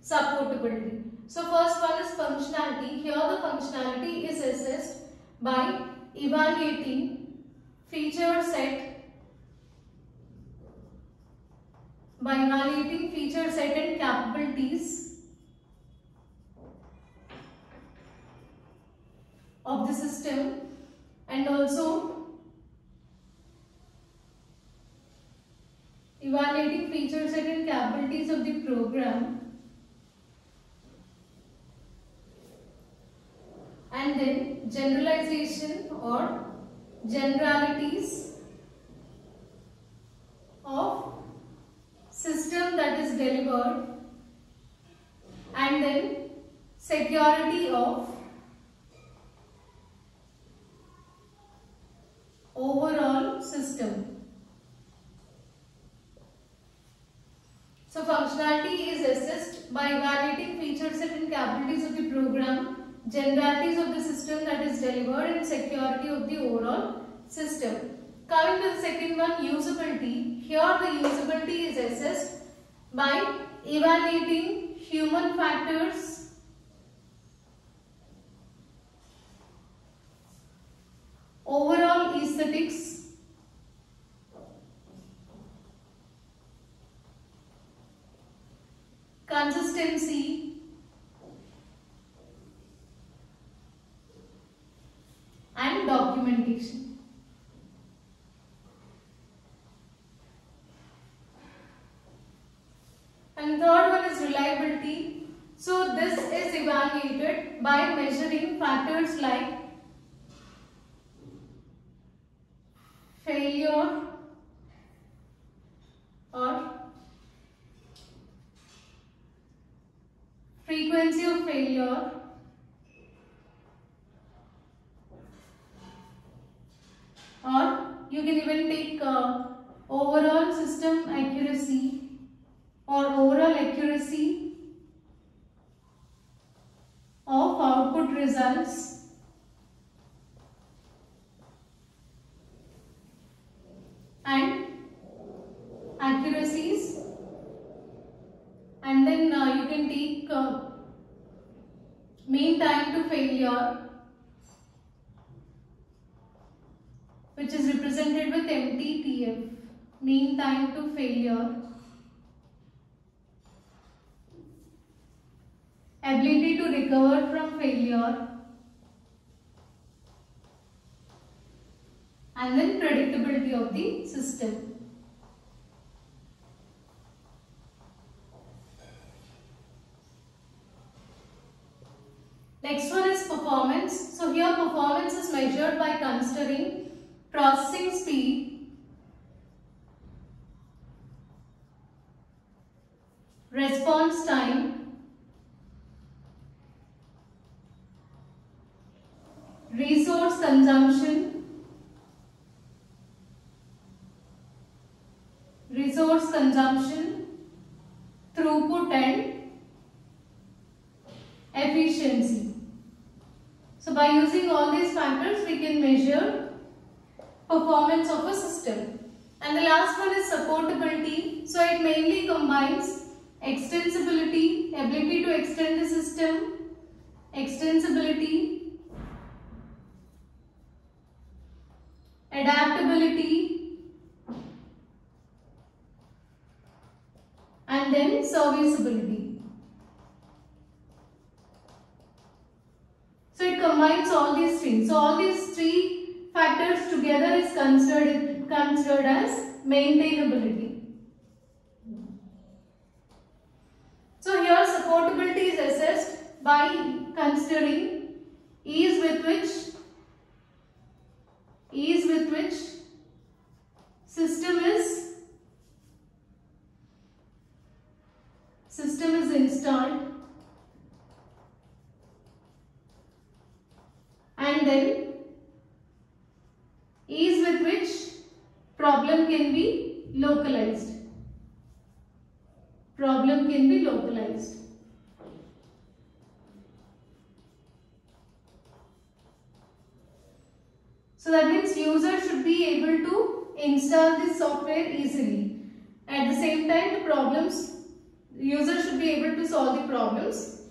supportability. So first one is functionality. Here the functionality is assessed by evaluating feature set and capabilities of the system, and also evaluating feature set and capabilities of the program, and then generalization or generalities of system that is delivered, and then security of overall system. So functionality is assessed by evaluating feature set and capabilities of the program, generalities of the system that is delivered, and security of the overall system. Coming to the second one, usability. Here the usability is assessed by evaluating human factors, overall aesthetics, consistency, and documentation. And third one is reliability. So this is evaluated by measuring factors like failure or frequency of failure, or you can even take overall system accuracy or overall accuracy of output results, and accuracies, and then you can take mean time to failure, which is represented with MTTF, mean time to failure, ability to recover from failure, and then predictability of the system. Next one is performance. So here performance is measured by considering processing speed, response time, resource consumption, throughput, and efficiency. So by using all these factors we can measure performance of a system. And the last one is supportability. So it mainly combines extensibility, ability to extend the system, extensibility, adaptability, and then serviceability. So it combines all these three. So all these three factors together is considered as maintainability. So here supportability is assessed by considering ease with which system is installed, and then ease with which problem can be localized. So that means user should be able to install this software easily. At the same time, the problems User should be able to solve the problems.